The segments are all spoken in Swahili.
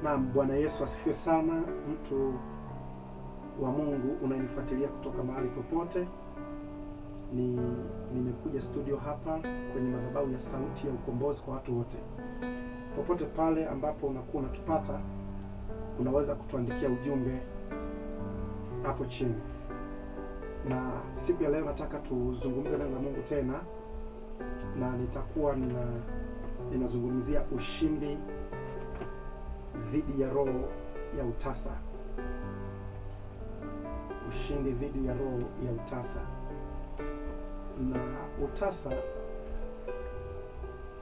Naam, Bwana Yesu asifiwe sana. Mtu wa Mungu unanifuatilia kutoka mahali popote, nimekuja studio hapa kwenye madhabahu ya Sauti ya Ukombozi kwa watu wote. Popote pale ambapo unakuwa unatupata, unaweza kutuandikia ujumbe hapo chini. Na siku ya leo nataka tuzungumze neno la Mungu tena, na nitakuwa ninazungumzia ushindi dhidi ya roho ya utasa. Ushindi dhidi ya roho ya utasa. Na utasa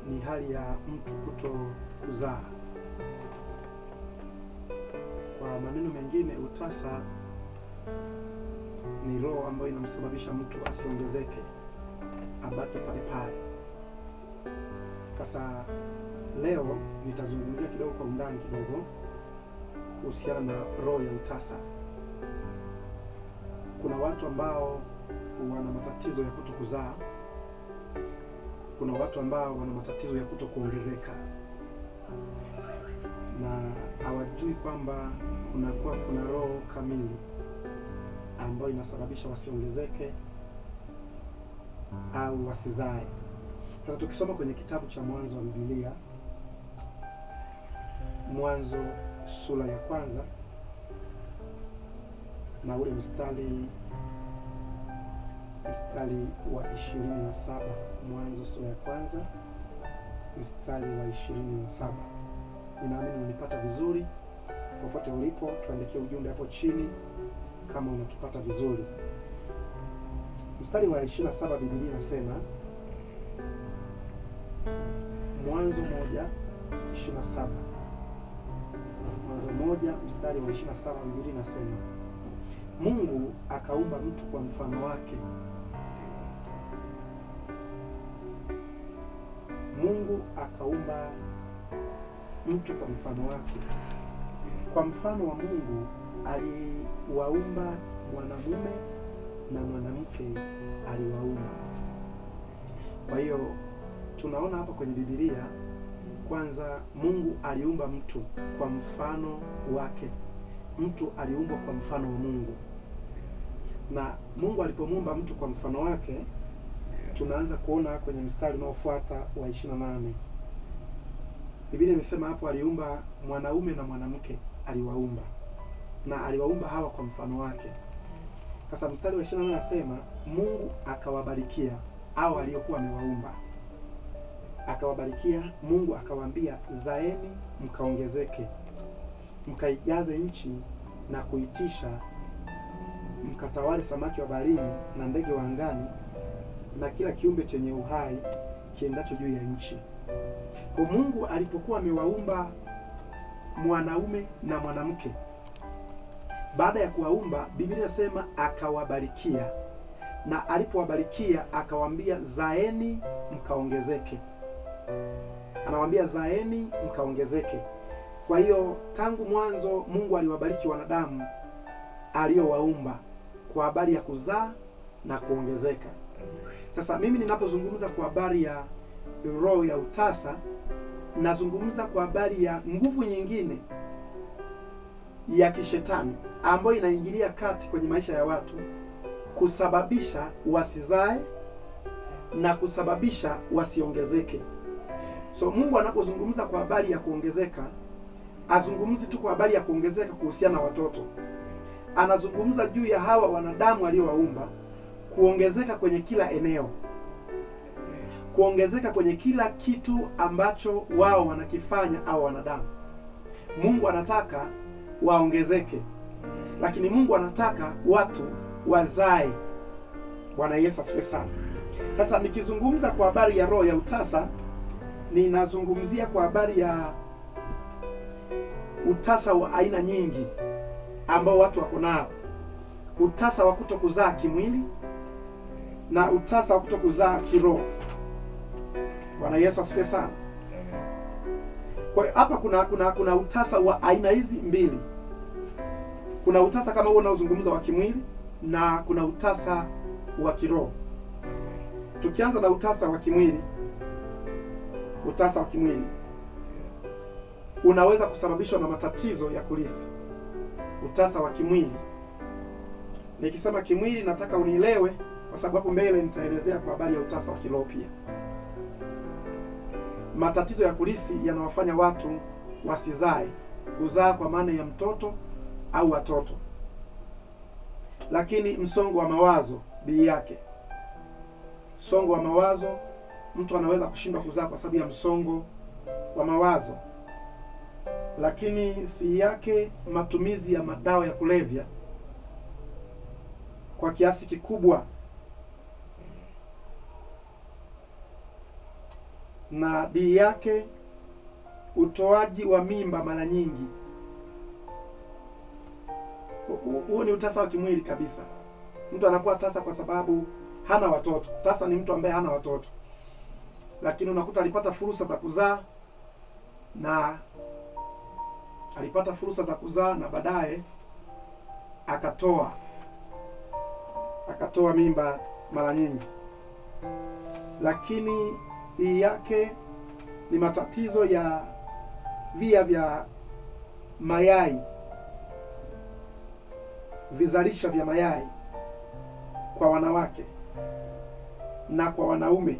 ni hali ya mtu kuto kuzaa. Kwa maneno mengine, utasa ni roho ambayo inamsababisha mtu asiongezeke, abaki pale pale. Sasa leo nitazungumzia kidogo kwa undani kidogo kuhusiana na roho ya utasa. Kuna watu ambao wana matatizo ya kutokuzaa. Kuna watu ambao wana matatizo ya kutokuongezeka, na hawajui kwamba kuna roho kamili ambayo inasababisha wasiongezeke au wasizae. Sasa tukisoma kwenye kitabu cha Mwanzo wa Biblia, Mwanzo sura ya kwanza na ule mstari wa 27. Mwanzo sura ya kwanza mstari wa 27. Ninaamini unanipata vizuri. Popote ulipo, tuandikie ujumbe hapo chini kama unatupata vizuri. Mstari wa 27, Biblia inasema, Mwanzo 1:27. Mwanzo 1 mstari wa 27, Biblia inasema, Mungu akaumba mtu kwa mfano wake. Mungu akaumba mtu kwa mfano wake. Kwa mfano wa Mungu aliwaumba, mwanamume na mwanamke aliwaumba. Kwa hiyo tunaona hapa kwenye Biblia, kwanza Mungu aliumba mtu kwa mfano wake. Mtu aliumbwa kwa mfano wa Mungu. Na Mungu alipomuumba mtu kwa mfano wake, tunaanza kuona kwenye mstari unaofuata wa 28. Biblia imesema hapo aliumba mwanaume na mwanamke aliwaumba. Na aliwaumba hawa kwa mfano wake. Sasa mstari wa 28 anasema, Mungu akawabarikia hao aliokuwa amewaumba. Akawabarikia, Mungu akawaambia, zaeni mkaongezeke, mkaijaze nchi na kuitisha, mkatawale samaki wa baharini na ndege wa angani na kila kiumbe chenye uhai kiendacho juu ya nchi. Kwa Mungu alipokuwa amewaumba mwanaume na mwanamke, baada ya kuwaumba, Biblia inasema akawabarikia, na alipowabarikia akawaambia, zaeni mkaongezeke. Anawaambia zaeni mkaongezeke. Kwa hiyo tangu mwanzo Mungu aliwabariki wanadamu aliowaumba kwa habari ya kuzaa na kuongezeka. Sasa mimi ninapozungumza kwa habari ya roho ya utasa, nazungumza kwa habari ya nguvu nyingine ya kishetani ambayo inaingilia kati kwenye maisha ya watu kusababisha wasizae na kusababisha wasiongezeke. So Mungu anapozungumza kwa habari ya kuongezeka, azungumzi tu kwa habari ya kuongezeka kuhusiana na watoto. Anazungumza juu ya hawa wanadamu aliowaumba kuongezeka kwenye kila eneo, kuongezeka kwenye kila kitu ambacho wao wanakifanya au wanadamu. Mungu anataka waongezeke, lakini Mungu anataka watu wazae. Bwana Yesu asifiwe sana. Sasa nikizungumza kwa habari ya roho ya utasa, ninazungumzia kwa habari ya utasa wa aina nyingi ambao watu wako nao. Utasa wa kutokuzaa kimwili na utasa wa kutokuzaa kiroho. Bwana Yesu asifiwe sana. Kwa hiyo hapa kuna utasa wa aina hizi mbili. Kuna utasa kama huo unaozungumza wa kimwili, na kuna utasa wa kiroho. Tukianza na utasa wa kimwili, unaweza kusababishwa na matatizo ya kurithi, utasa wa kimwili. Nikisema kimwili, nataka unielewe, kwa sababu hapo mbele nitaelezea kwa habari ya utasa wa kiroho pia. Matatizo ya kurithi yanawafanya watu wasizae, kuzaa kwa maana ya mtoto au watoto. Lakini msongo wa mawazo bii yake, msongo wa mawazo, mtu anaweza kushindwa kuzaa kwa sababu ya msongo wa mawazo. Lakini si yake, matumizi ya madawa ya kulevya kwa kiasi kikubwa, na bii yake, utoaji wa mimba mara nyingi. Huo ni utasa wa kimwili kabisa. Mtu anakuwa tasa kwa sababu hana watoto. Tasa ni mtu ambaye hana watoto, lakini unakuta alipata fursa za kuzaa na baadaye akatoa mimba mara nyingi. Lakini hii yake ni matatizo ya via vya mayai, vizalisha vya mayai kwa wanawake na kwa wanaume,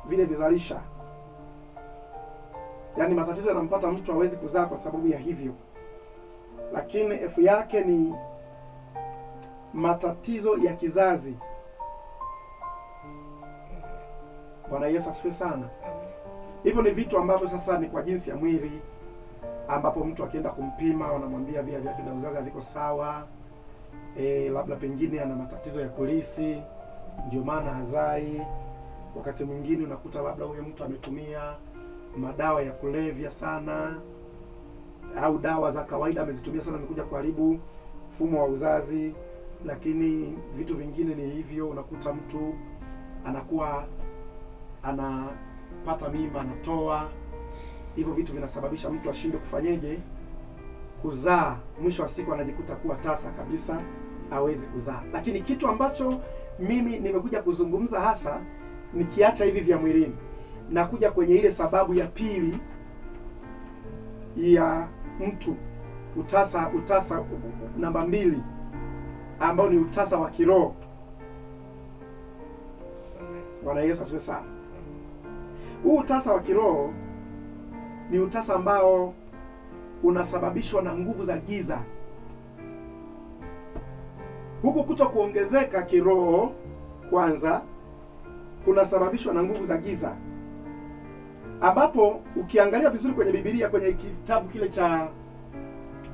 vile vizalisha. Yaani matatizo yanampata mtu hawezi kuzaa kwa sababu ya hivyo. Lakini F yake ni matatizo ya kizazi. Bwana Yesu asifiwe sana. Hivyo ni vitu ambavyo sasa ni kwa jinsi ya mwili, ambapo mtu akienda kumpima wanamwambia via vyake vya uzazi haviko sawa. Labda pengine ana matatizo ya kulisi, ndio maana hazai. Wakati mwingine unakuta labda huyo mtu ametumia madawa ya kulevya sana, au dawa za kawaida amezitumia sana, amekuja kuharibu mfumo wa uzazi. Lakini vitu vingine ni hivyo, unakuta mtu anakuwa anapata mimba, anatoa. Hivyo vitu vinasababisha mtu ashinde kufanyeje, kuzaa. Mwisho wa siku anajikuta kuwa tasa kabisa, hawezi kuzaa. Lakini kitu ambacho mimi nimekuja kuzungumza hasa, nikiacha hivi vya mwilini na kuja kwenye ile sababu ya pili ya mtu utasa namba 2, ambao ni utasa wa kiroho. Bwana Yesu asifiwe sana. Huu utasa wa kiroho ni utasa ambao unasababishwa na nguvu za giza. Huku kuto kuongezeka kiroho kwanza kunasababishwa na nguvu za giza, ambapo ukiangalia vizuri kwenye Biblia, kwenye kitabu kile cha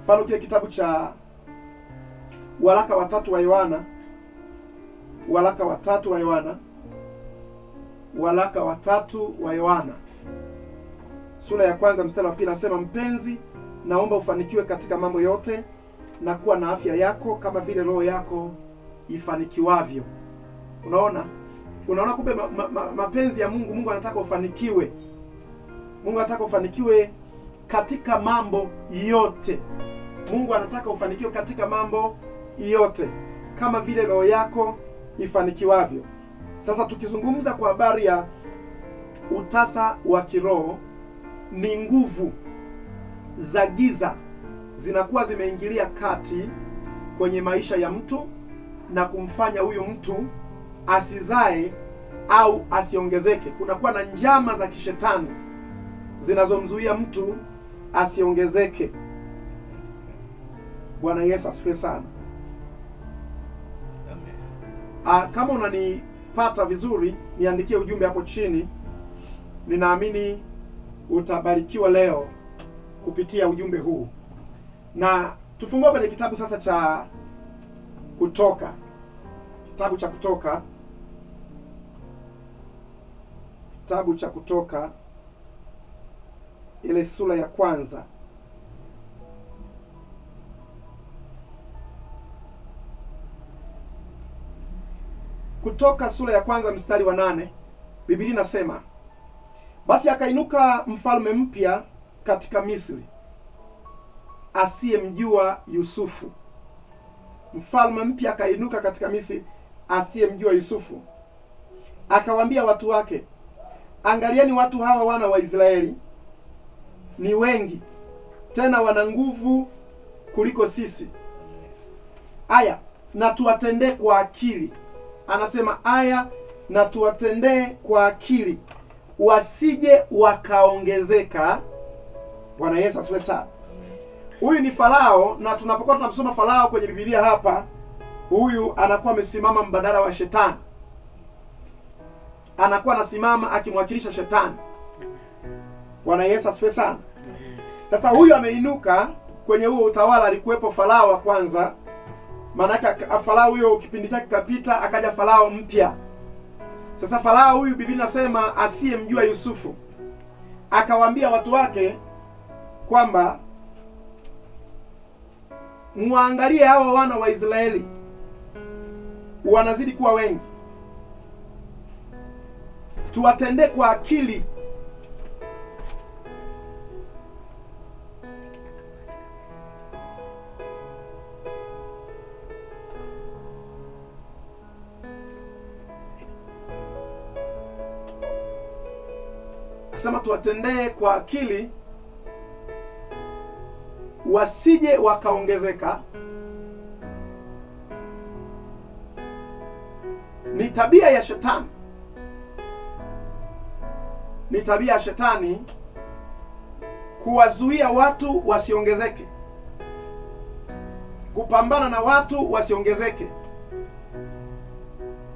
mfano, kile kitabu cha waraka wa 3 wa Yohana, waraka wa 3 wa Yohana sura ya 1 mstari wa 2, nasema, mpenzi, naomba ufanikiwe katika mambo yote na kuwa na afya yako kama vile roho yako ifanikiwavyo. Unaona kumbe mapenzi ya Mungu anataka ufanikiwe. Mungu anataka ufanikiwe katika mambo yote. Mungu anataka ufanikiwe katika mambo yote kama vile roho yako ifanikiwavyo. Sasa tukizungumza kwa habari ya utasa wa kiroho, ni nguvu za giza zinakuwa zimeingilia kati kwenye maisha ya mtu na kumfanya huyu mtu asizae au asiongezeke. Kunakuwa na njama za kishetani zinazomzuia mtu asiongezeke. Bwana Yesu asifiwe sana. Kama unanipata vizuri, niandikie ujumbe hapo chini. Ninaamini utabarikiwa leo kupitia ujumbe huu. Na tufungue kwenye kitabu sasa cha Kutoka. Kitabu cha Kutoka ile sura ya 1. Kutoka sura ya 1 mstari wa 8, Biblia inasema, basi akainuka mfalme mpya katika Misri asiyemjua Yusufu. Mfalme mpya akainuka katika Misri asiyemjua Yusufu. Akawaambia watu wake, angalieni watu hawa wana wa Israeli, ni wengi, tena wana nguvu kuliko sisi. Aya, na tuwatendee kwa akili. Anasema aya, na tuwatendee kwa akili, wasije wakaongezeka. Bwana Yesu asifiwe sana. Huyu ni Farao, na tunapokuwa tunamsoma Farao kwenye Biblia hapa, huyu anakuwa amesimama mbadala wa shetani, anakuwa anasimama akimwakilisha shetani. Bwana Yesu asifiwe sana. Sasa huyu ameinuka kwenye huo utawala. Alikuwepo Farao wa kwanza, maanake Farao huyo kipindi chake kapita, akaja Farao mpya. Sasa Farao huyu Biblia inasema asiyemjua Yusufu, akawaambia watu wake kwamba muangalie hawa wana wa Israeli wanazidi kuwa wengi, tuwatendee kwa akili. Asema tuwatendee kwa akili, wasije wakaongezeka. Ni tabia ya shetani, ni tabia ya shetani kuwazuia watu wasiongezeke, kupambana na watu wasiongezeke.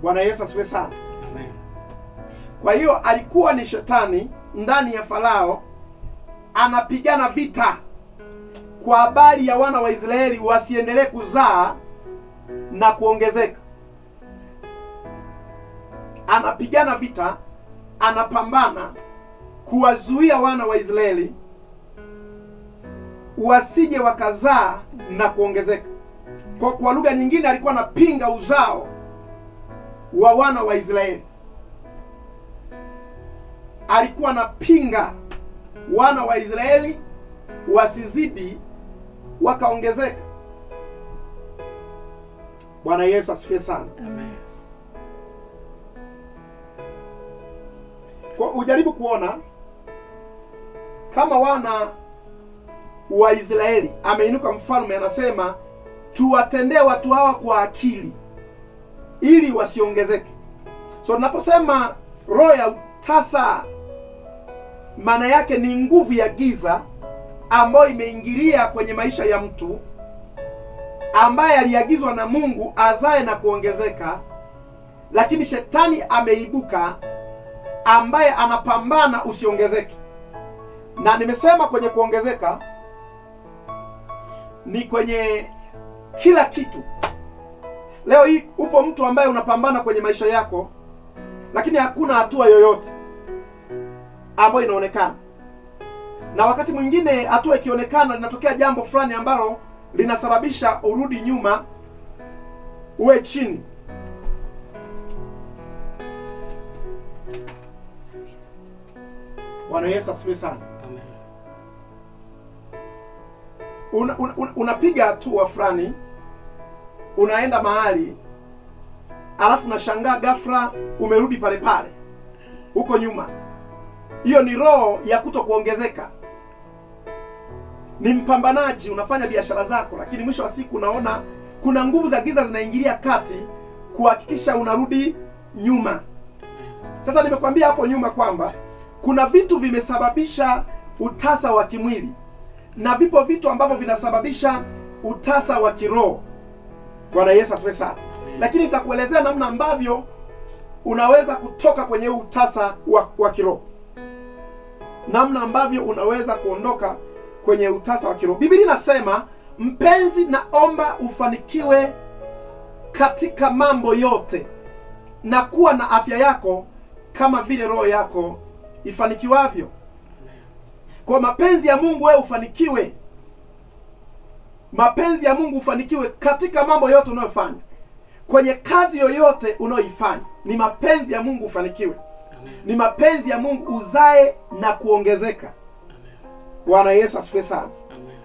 Bwana Yesu asifiwe sana. Amen. Kwa hiyo alikuwa ni shetani ndani ya Farao, anapigana vita kwa habari ya wana wa Israeli wasiendelee kuzaa na kuongezeka. Anapigana vita, anapambana kuwazuia wana wa Israeli wasije wakazaa na kuongezeka. Kwa lugha nyingine, alikuwa anapinga uzao wa wana wa Israeli. Alikuwa anapinga wana wa Israeli wasizidi wakaongezeka. Bwana Yesu asifiwe sana. Amen. Kwa ujaribu kuona kama wana wa Israeli, ameinuka mfalme anasema tuwatendee watu hawa kwa akili ili wasiongezeke. So tunaposema roho ya utasa, maana yake ni nguvu ya giza ambayo imeingilia kwenye maisha ya mtu ambaye aliagizwa na Mungu azae na kuongezeka, lakini shetani ameibuka ambaye anapambana usiongezeke. Na nimesema kwenye kuongezeka ni kwenye kila kitu. Leo hii upo mtu ambaye unapambana kwenye maisha yako, lakini hakuna hatua yoyote ambayo inaonekana. Na wakati mwingine hatua ikionekana, linatokea jambo fulani ambalo linasababisha urudi nyuma, uwe chini. Bwana Yesu asifiwe sana. Amen. Unapiga hatua fulani, unaenda mahali, alafu unashangaa ghafla umerudi pale pale huko nyuma. Hiyo ni roho ya kutokuongezeka. Ni mpambanaji, unafanya biashara zako, lakini mwisho wa siku unaona kuna nguvu za giza zinaingilia kati kuhakikisha unarudi nyuma. Sasa nimekwambia hapo nyuma kwamba kuna vitu vimesababisha utasa wa kimwili na vipo vitu ambavyo vinasababisha utasa wa kiroho. Bwana Yesu asifiwe sana. Lakini nitakuelezea namna ambavyo unaweza kutoka kwenye utasa wa kiroho, namna ambavyo unaweza kuondoka kwenye utasa wa kiroho. Biblia inasema, mpenzi, naomba ufanikiwe katika mambo yote na kuwa na afya yako kama vile roho yako ifanikiwavyo. Kwa mapenzi ya Mungu wewe ufanikiwe. Mapenzi ya Mungu ufanikiwe katika mambo yote unayofanya. Kwenye kazi yoyote unayoifanya, ni mapenzi ya Mungu ufanikiwe. Amen. Ni mapenzi ya Mungu uzae na kuongezeka. Amen. Bwana Yesu asifiwe sana. Amen.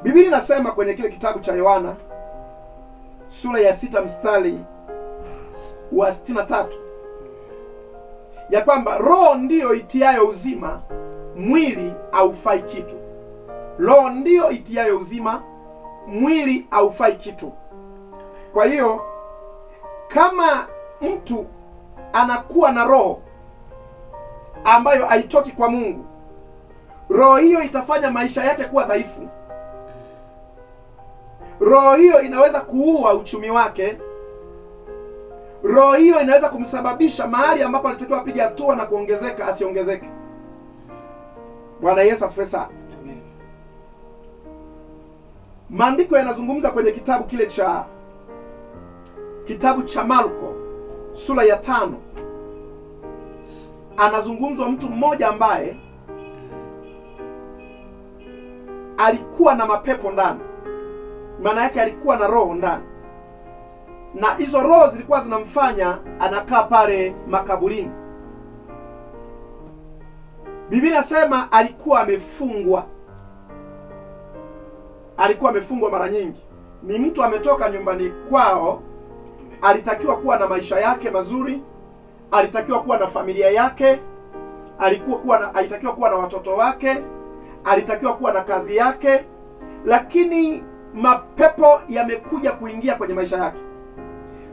Biblia inasema kwenye kile kitabu cha Yohana sura ya 6 mstari wa 63. ya kwamba roho ndiyo itiayo uzima, mwili haufai kitu. Roho ndiyo itiayo uzima, mwili haufai kitu. Kwa hiyo kama mtu anakuwa na roho ambayo haitoki kwa Mungu, roho hiyo itafanya maisha yake kuwa dhaifu. Roho hiyo inaweza kuua uchumi wake. Roho hiyo inaweza kumsababisha mahali ambapo alitakiwa apige hatua na kuongezeka asiongezeke. Bwana Yesu asifiwe sana. Maandiko yanazungumza kwenye kitabu cha Marko sura ya 5. Anazungumzwa mtu mmoja ambaye alikuwa na mapepo ndani. Maana yake alikuwa na roho ndani, na hizo roho zilikuwa zinamfanya anakaa pale makaburini. Biblia inasema alikuwa amefungwa. Alikuwa amefungwa mara nyingi. Ni mtu ametoka nyumbani kwao, alitakiwa kuwa na maisha yake mazuri, alitakiwa kuwa na familia yake, alitakiwa kuwa na watoto wake, alitakiwa kuwa na kazi yake, lakini mapepo yamekuja kuingia kwenye maisha yake.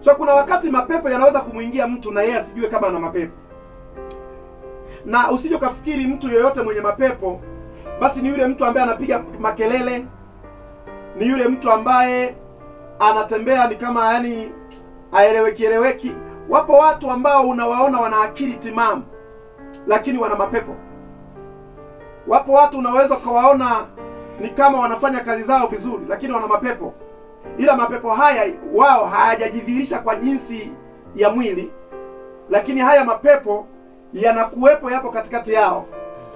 So kuna wakati mapepo yanaweza kumuingia mtu na yeye asijue kama ana mapepo. Na usije ukafikiri mtu yeyote mwenye mapepo basi ni yule mtu ambaye anapiga makelele, ni yule mtu ambaye anatembea ni kama yani haeleweki. Wapo watu ambao unawaona wana akili timamu lakini wana mapepo. Wapo watu unaweza kuwaona ni kama wanafanya kazi zao vizuri lakini wana mapepo. Ila mapepo haya wao hayajajidhihirisha kwa jinsi ya mwili, lakini haya mapepo yanakuwepo, yapo katikati yao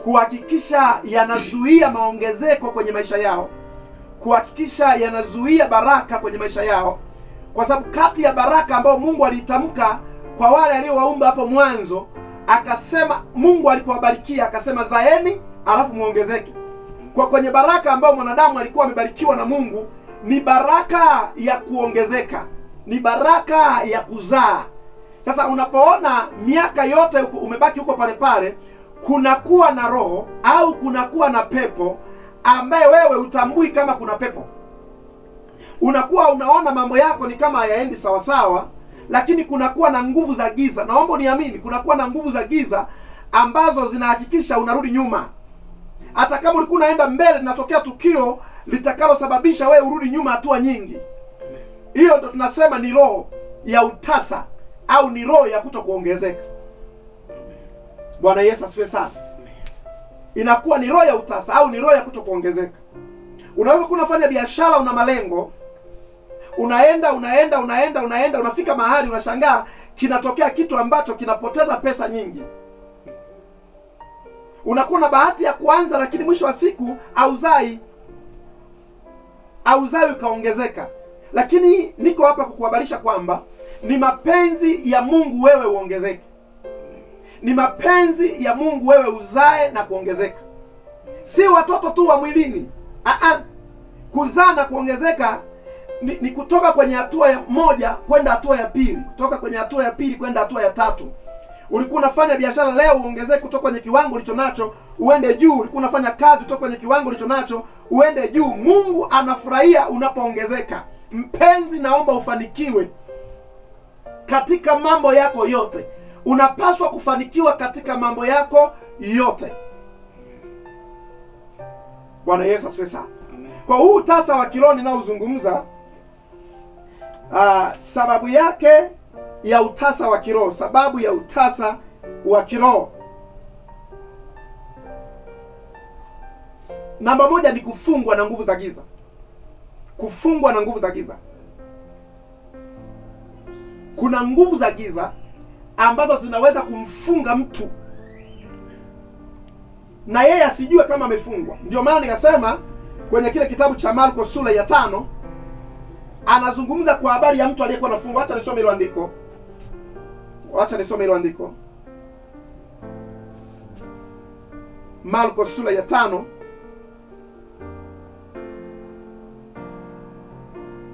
kuhakikisha yanazuia maongezeko kwenye maisha yao, kuhakikisha yanazuia baraka kwenye maisha yao. Kwa sababu kati ya baraka ambayo Mungu alitamka kwa wale aliowaumba hapo mwanzo, akasema Mungu alipowabarikia akasema zaeni alafu muongezeke. Kwa kwenye baraka ambayo mwanadamu alikuwa amebarikiwa na Mungu ni baraka ya kuongezeka, ni baraka ya kuzaa. Sasa unapoona miaka yote umebaki huko pale pale, kunakuwa na roho au kunakuwa na pepo ambaye wewe utambui kama kuna pepo. Unakuwa unaona mambo yako ni kama hayaendi sawa sawa, lakini kunakuwa na nguvu za giza. Naomba uniamini, kunakuwa na nguvu za giza ambazo zinahakikisha unarudi nyuma. Hata kama ulikuwa unaenda mbele, linatokea tukio litakalosababisha wewe urudi nyuma hatua nyingi. Hiyo ndo tunasema ni roho ya utasa au ni roho ya kutokuongezeka. Bwana Yesu asifiwe sana. Inakuwa ni roho ya utasa au ni roho ya kutokuongezeka. Unaweza kunafanya biashara, una malengo, unaenda unafika mahali unashangaa kinatokea kitu ambacho kinapoteza pesa nyingi. Unakuwa na bahati ya kuanza lakini mwisho wa siku hauzai ukaongezeka. Lakini niko hapa kukuhabarisha kwamba ni mapenzi ya Mungu wewe uongezeke. Ni mapenzi ya Mungu wewe uzae na kuongezeka. Si watoto tu wa mwilini. Kuzaa na kuongezeka ni kutoka kwenye hatua moja kwenda hatua ya pili, kutoka kwenye hatua ya pili kwenda hatua ya tatu. Ulikuwa unafanya biashara leo uongezeke kutoka kwenye kiwango ulicho nacho uende juu. Ulikuwa unafanya kazi kutoka kwenye kiwango ulicho nacho uende juu. Mungu anafurahia unapoongezeka. Mpenzi, naomba ufanikiwe katika mambo yako yote. Unapaswa kufanikiwa katika mambo yako yote. Bwana Yesu asifiwe sana. Kwa huu utasa wa kiroho ninaozungumza, sababu yake ya utasa wa kiroho, sababu ya utasa wa kiroho, namba moja ni kufungwa na nguvu za giza. Kufungwa na nguvu za giza. Kuna nguvu za giza ambazo zinaweza kumfunga mtu na yeye asijue kama amefungwa. Ndio maana nikasema kwenye kile kitabu cha Marko sura ya 5 anazungumza kwa habari ya mtu aliyekuwa anafungwa. Acha nisome hilo andiko. Marko sura ya 5.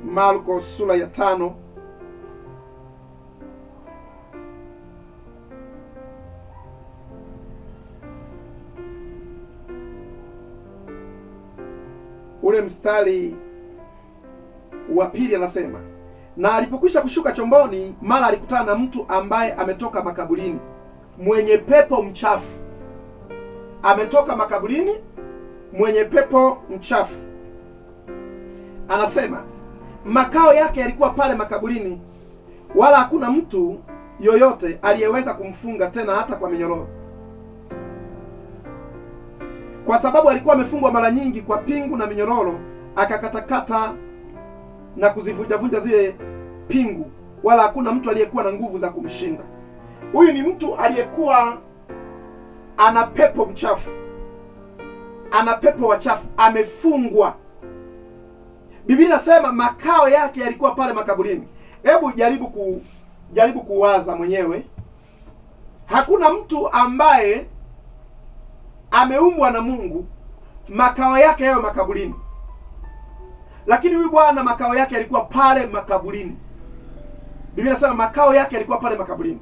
Marko sura ya 5 ule mstari wa pili anasema, na alipokwisha kushuka chomboni, mara alikutana na mtu ambaye ametoka makaburini, mwenye pepo mchafu. Ametoka makaburini, mwenye pepo mchafu. Anasema makao yake yalikuwa pale makaburini, wala hakuna mtu yoyote aliyeweza kumfunga tena hata kwa minyororo, kwa sababu alikuwa amefungwa mara nyingi kwa pingu na minyororo, akakatakata na kuzivunjavunja zile pingu, wala hakuna mtu aliyekuwa na nguvu za kumshinda. Huyu ni mtu aliyekuwa ana pepo mchafu, ana pepo wachafu, amefungwa. Biblia inasema makao yake yalikuwa pale makaburini. Hebu jaribu kuwaza mwenyewe. Hakuna mtu ambaye ameumbwa na Mungu makao yake yawe makaburini, lakini huyu bwana makao yake yalikuwa pale makaburini. Biblia inasema makao yake yalikuwa pale makaburini.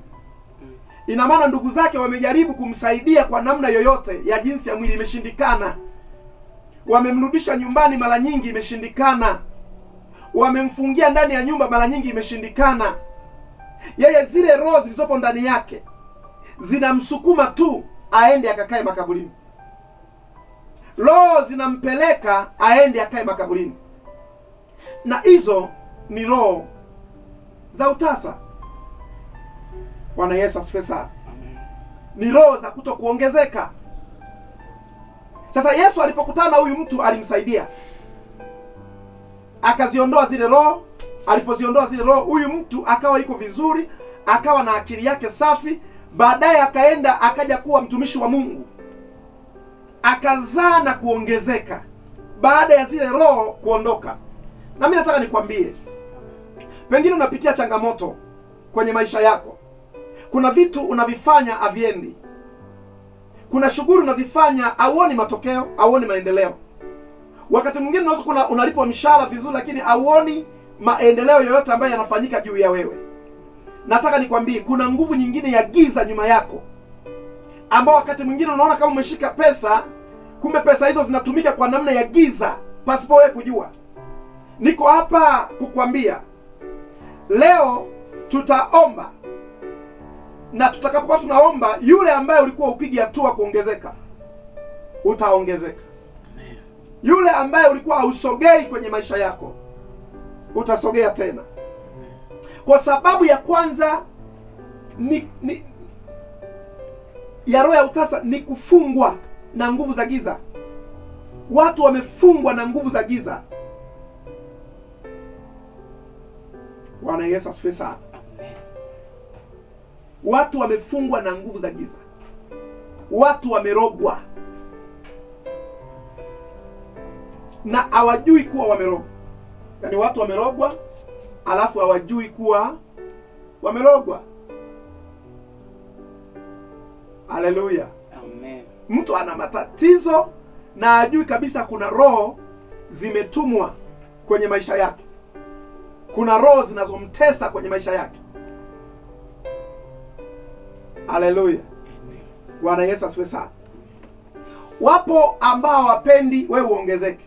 Ina maana ndugu zake wamejaribu kumsaidia kwa namna yoyote ya jinsi ya mwili, imeshindikana. Wamemrudisha nyumbani mara nyingi, imeshindikana. Wamemfungia ndani ya nyumba mara nyingi, imeshindikana. Yeye zile roho zilizopo ndani yake zinamsukuma tu aende akakae makaburini. Roho zinampeleka aende akae makaburini, na hizo ni roho za utasa. Bwana Yesu asifiwe sana. Ni roho za kuto kuongezeka. Sasa Yesu alipokutana na huyu mtu alimsaidia, akaziondoa zile roho. Alipoziondoa zile roho, huyu mtu akawa yuko vizuri, akawa na akili yake safi. Baadaye akaja kuwa mtumishi wa Mungu, akazaa na kuongezeka baada ya zile roho kuondoka. Na mimi nataka nikwambie, pengine unapitia changamoto kwenye maisha yako. Kuna vitu unavifanya haviendi. Kuna shughuli unazifanya hauoni matokeo, hauoni maendeleo. Wakati mwingine unaweza unalipwa mshahara vizuri, lakini hauoni maendeleo yoyote ambayo yanafanyika juu ya wewe. Nataka nikwambie, kuna nguvu nyingine ya giza nyuma yako, ambao wakati mwingine unaona kama umeshika pesa, kumbe pesa hizo zinatumika kwa namna ya giza pasipo wewe kujua. Niko hapa kukwambia leo tutaomba, na tutakapokuwa tunaomba, yule ambaye ulikuwa upigi hatua kuongezeka, utaongezeka. Yule ambaye ulikuwa hausogei kwenye maisha yako, utasogea tena. Kwa sababu ya kwanza ya roho ya utasa ni kufungwa na nguvu za giza. Watu wamefungwa na nguvu za giza. Bwana Yesu asifiwe sana. Watu wamefungwa na nguvu za giza. Watu wamerogwa na hawajui kuwa wamerogwa. Yaani watu wamerogwa alafu hawajui kuwa wamerogwa. Haleluya. Amen. Mtu ana matatizo na hajui kabisa kuna roho zimetumwa kwenye maisha yake. Kuna roho zinazomtesa kwenye maisha yake. Haleluya. Bwana Yesu asifiwe sana. Wapo ambao wapendi wewe uongezeke.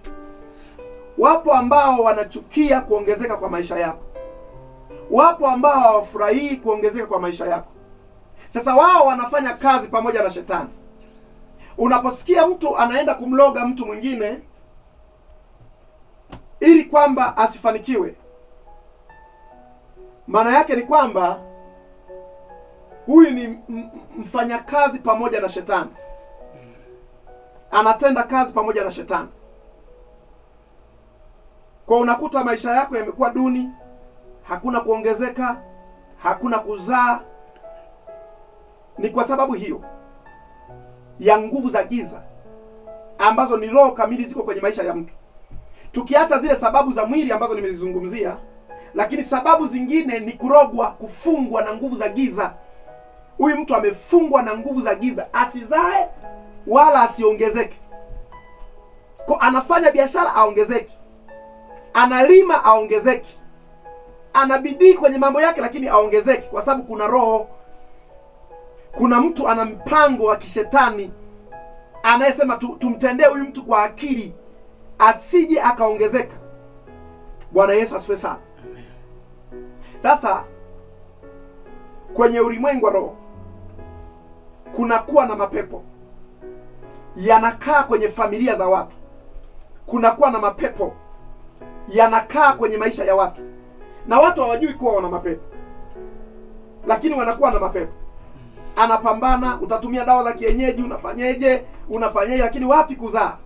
Wapo ambao wanachukia kuongezeka kwa maisha yako. Wapo ambao hawafurahii kuongezeka kwa maisha yako. Sasa wao wanafanya kazi pamoja na shetani. Unaposikia mtu anaenda kumloga mtu mwingine ili kwamba asifanikiwe, maana yake ni kwamba huyu ni mfanyakazi pamoja na shetani. Anatenda kazi pamoja na shetani. Kwa unakuta maisha yako yamekuwa duni, hakuna kuongezeka, hakuna kuzaa. Ni kwa sababu hiyo ya nguvu za giza ambazo ni roho kamili ziko kwenye maisha ya mtu. Tukiacha zile sababu za mwili ambazo nimezizungumzia, lakini sababu zingine ni kurogwa, kufungwa na nguvu za giza. Huyu mtu amefungwa na nguvu za giza, asizae wala asiongezeke. Kwa anafanya biashara aongezeke, analima aongezeke, anabidii kwenye mambo yake lakini aongezeke, kwa sababu kuna roho. Kuna mtu ana mpango wa kishetani anayesema tumtendee huyu mtu kwa akili asije akaongezeka. Bwana Yesu asifiwe sana. Sasa kwenye ulimwengu wa roho kunakuwa na mapepo yanakaa kwenye familia za watu, kunakuwa na mapepo yanakaa kwenye maisha ya watu, na watu hawajui kuwa wana mapepo, lakini wanakuwa na mapepo. Anapambana, utatumia dawa za kienyeji, unafanyeje, lakini wapi kuzaa?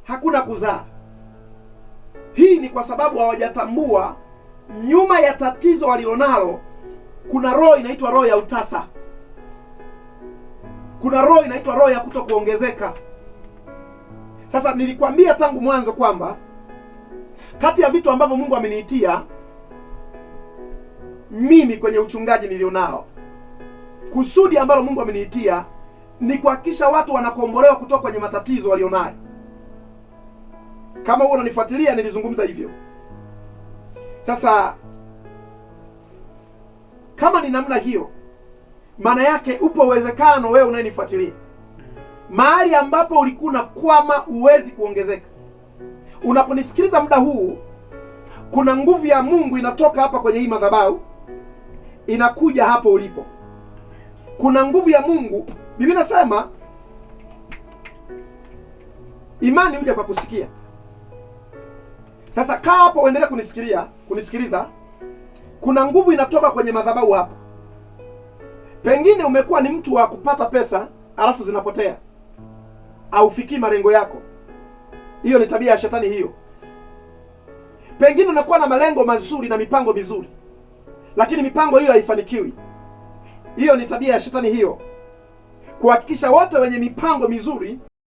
Hakuna kuzaa. Hii ni kwa sababu hawajatambua nyuma ya tatizo walilonalo kuna roho inaitwa roho ya utasa. Kuna roho inaitwa roho ya kutokuongezeka. Sasa nilikwambia tangu mwanzo kwamba kati ya vitu ambavyo Mungu ameniitia mimi kwenye uchungaji nilionao, kusudi ambalo Mungu ameniitia ni kuhakikisha watu wanakombolewa kutoka kwenye matatizo walionayo. Kama wewe unanifuatilia, nilizungumza hivyo. Sasa kama ni namna hiyo, maana yake upo uwezekano wewe unayenifuatilia, mahali ambapo ulikuwa unakwama huwezi kuongezeka, unaponisikiliza muda huu, kuna nguvu ya Mungu inatoka hapa kwenye hii madhabahu inakuja hapo ulipo. Kuna nguvu ya Mungu. Biblia inasema imani huja kwa kusikia. Sasa kaa hapo uendelee kunisikiliza. Kuna nguvu inatoka kwenye madhabahu hapa. Pengine umekuwa ni mtu wa kupata pesa alafu zinapotea, haufikii malengo yako. Hiyo ni tabia ya shetani hiyo. Pengine unakuwa na malengo mazuri na mipango mizuri, lakini mipango hiyo haifanikiwi. Hiyo ni tabia ya shetani hiyo, kuhakikisha wote wenye mipango mizuri